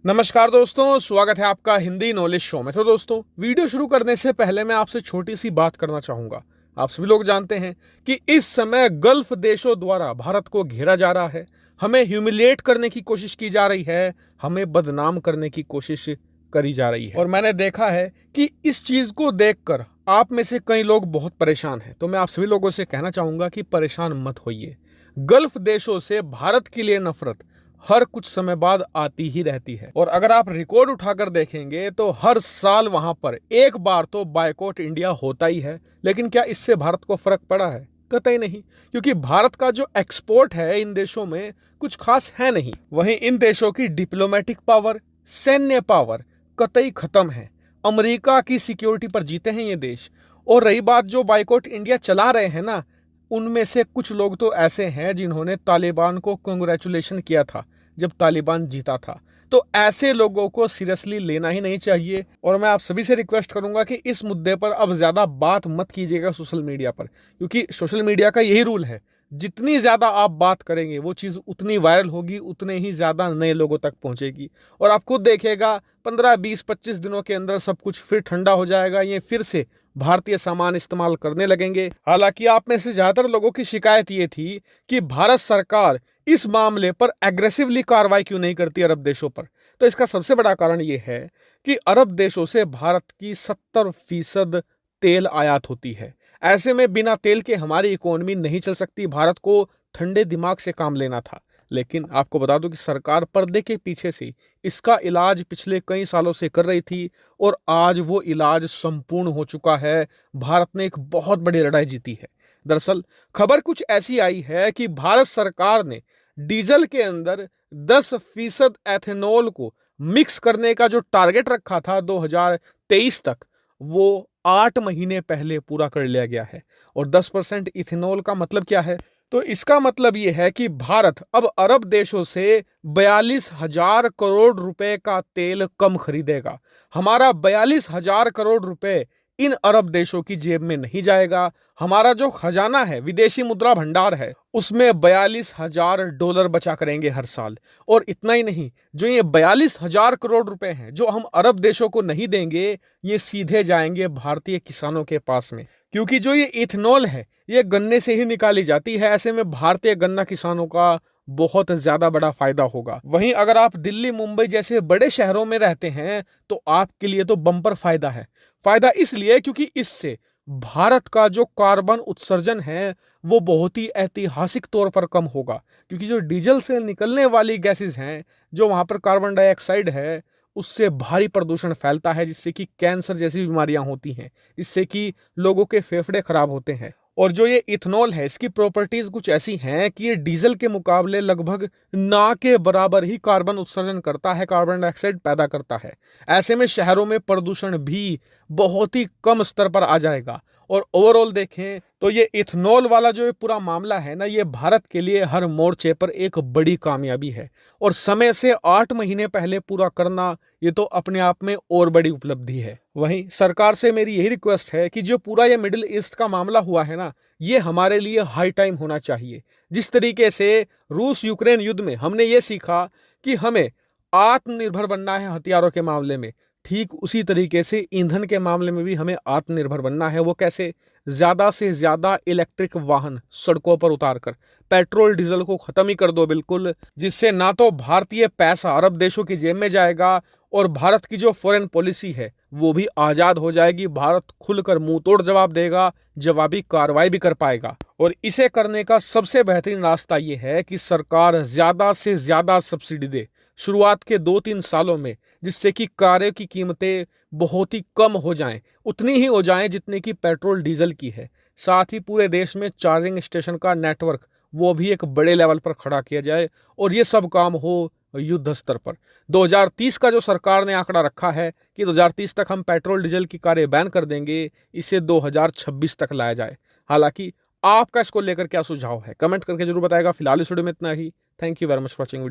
नमस्कार दोस्तों, स्वागत है आपका हिंदी नॉलेज शो में। तो दोस्तों, वीडियो शुरू करने से पहले मैं आपसे छोटी सी बात करना चाहूंगा। आप सभी लोग जानते हैं कि इस समय गल्फ देशों द्वारा भारत को घेरा जा रहा है, हमें ह्यूमिलिएट करने की कोशिश की जा रही है, हमें बदनाम करने की कोशिश करी जा रही है। और मैंने देखा है कि इस चीज को देखकर आप में से कई लोग बहुत परेशान हैं। तो मैं आप सभी लोगों से कहना चाहूंगा कि परेशान मत होइए। गल्फ देशों से भारत के लिए नफरत हर कुछ समय बाद आती ही रहती है, और अगर आप रिकॉर्ड उठाकर देखेंगे तो हर साल वहां पर एक बार तो बायकॉट इंडिया होता ही है। लेकिन क्या इससे भारत को फर्क पड़ा है? कतई नहीं, क्योंकि भारत का जो एक्सपोर्ट है इन देशों में कुछ खास है नहीं। वहीं इन देशों की डिप्लोमेटिक पावर, सैन्य पावर कतई खत्म है। अमेरिका की सिक्योरिटी पर जीते हैं ये देश। और रही बात जो बायकॉट इंडिया चला रहे हैं ना, उनमें से कुछ लोग तो ऐसे हैं जिन्होंने तालिबान को कांग्रेचुलेशन किया था जब तालिबान जीता था। तो ऐसे लोगों को सीरियसली लेना ही नहीं चाहिए। और मैं आप सभी से रिक्वेस्ट करूंगा कि इस मुद्दे पर अब ज्यादा बात मत कीजिएगा सोशल मीडिया पर, क्योंकि सोशल मीडिया का यही रूल है, जितनी ज्यादा आप बात करेंगे वो चीज उतनी वायरल होगी, उतने ही ज्यादा नए लोगों तक पहुंचेगी। और आप खुद देखिएगा 15, 20, 25 दिनों के अंदर सब कुछ फिर ठंडा हो जाएगा, ये फिर से भारतीय सामान इस्तेमाल करने लगेंगे। हालांकि आप में से ज्यादातर लोगों की शिकायत ये थी कि भारत सरकार इस मामले पर एग्रेसिवली कार्रवाई क्यों नहीं करती अरब देशों पर। तो इसका सबसे बड़ा कारण ये है कि अरब देशों से भारत की 70% तेल आयात होती है। ऐसे में बिना तेल के हमारी इकोनॉमी नहीं चल सकती। भारत को ठंडे दिमाग से काम लेना था। लेकिन आपको बता दूं कि सरकार पर्दे के पीछे से इसका इलाज पिछले कई सालों से कर रही थी, और आज वो इलाज संपूर्ण हो चुका है। भारत ने एक बहुत बड़ी लड़ाई जीती है। दरअसल खबर कुछ ऐसी आई है कि भारत सरकार ने डीजल के अंदर 10% एथेनॉल को मिक्स करने का जो टारगेट रखा था 2023 तक, वो 8 महीने पहले पूरा कर लिया गया है। और 10% इथेनॉल का मतलब क्या है? तो इसका मतलब यह है कि भारत अब अरब देशों से 42,000 करोड़ रुपए का तेल कम खरीदेगा। हमारा 42,000 करोड़ रुपए इन अरब देशों की जेब में नहीं जाएगा। हमारा जो खजाना है, विदेशी मुद्रा भंडार है, उसमें 42,000 डॉलर बचा करेंगे हर साल। और इतना ही नहीं, जो ये 42,000 करोड़ रुपए हैं जो हम अरब देशों को नहीं देंगे, ये सीधे जाएंगे भारतीय किसानों के पास में। क्योंकि जो ये इथेनॉल है ये गन्ने से ही निकाली जाती है। ऐसे में भारतीय गन्ना किसानों का बहुत ज्यादा बड़ा फायदा होगा। वहीं अगर आप दिल्ली, मुंबई जैसे बड़े शहरों में रहते हैं तो आपके लिए तो बम्पर फायदा है। फायदा इसलिए क्योंकि इससे भारत का जो कार्बन उत्सर्जन है वो बहुत ही ऐतिहासिक तौर पर कम होगा। क्योंकि जो डीजल से निकलने वाली गैसेस हैं, जो वहां पर कार्बन डाइऑक्साइड है, उससे भारी प्रदूषण फैलता है, जिससे कि कैंसर जैसी बीमारियां होती हैं, जिससे कि लोगों के फेफड़े खराब होते हैं। और जो ये इथेनॉल है, इसकी प्रॉपर्टीज कुछ ऐसी हैं कि ये डीजल के मुकाबले लगभग ना के बराबर ही कार्बन उत्सर्जन करता है, कार्बन डाइऑक्साइड पैदा करता है। ऐसे में शहरों में प्रदूषण भी बहुत ही कम स्तर पर आ जाएगा। और ओवरऑल देखें तो ये इथेनॉल वाला जो ये पूरा मामला है ना, ये भारत के लिए हर मोर्चे पर एक बड़ी कामयाबी है। और समय से 8 महीने पहले पूरा करना, ये तो अपने आप में और बड़ी उपलब्धि है। वहीं सरकार से मेरी यही रिक्वेस्ट है कि जो पूरा ये मिडिल ईस्ट का मामला हुआ है ना, ये हमारे लिए हाई टाइम होना चाहिए। जिस तरीके से रूस यूक्रेन युद्ध में हमने ये सीखा कि हमें आत्मनिर्भर बनना है हथियारों के मामले में, ठीक उसी तरीके से ईंधन के मामले में भी हमें आत्मनिर्भर बनना है। वो कैसे? ज्यादा से ज्यादा इलेक्ट्रिक वाहन सड़कों पर उतारकर पेट्रोल डीजल को खत्म ही कर दो बिल्कुल, जिससे ना तो भारतीय पैसा अरब देशों की जेब में जाएगा, और भारत की जो फॉरेन पॉलिसी है वो भी आजाद हो जाएगी। भारत खुलकर मुंह तोड़ जवाब देगा, जवाबी कार्रवाई भी कर पाएगा। और इसे करने का सबसे बेहतरीन रास्ता ये है कि सरकार ज्यादा से ज्यादा सब्सिडी दे शुरुआत के 2-3 सालों में, जिससे कि कारें की कीमतें बहुत ही कम हो जाएं, उतनी ही हो जाएं जितने की पेट्रोल डीजल की है। साथ ही पूरे देश में चार्जिंग स्टेशन का नेटवर्क वो भी एक बड़े लेवल पर खड़ा किया जाए, और ये सब काम हो युद्ध स्तर पर। 2030 का जो सरकार ने आंकड़ा रखा है कि 2030 तक हम पेट्रोल डीजल की कारें बैन कर देंगे, इसे 2026 तक लाया जाए। हालांकि आपका इसको लेकर क्या सुझाव है, कमेंट करके जरूर बताएगा। फिलहाल इस वीडियो में इतना ही। Thank you very much for watching video.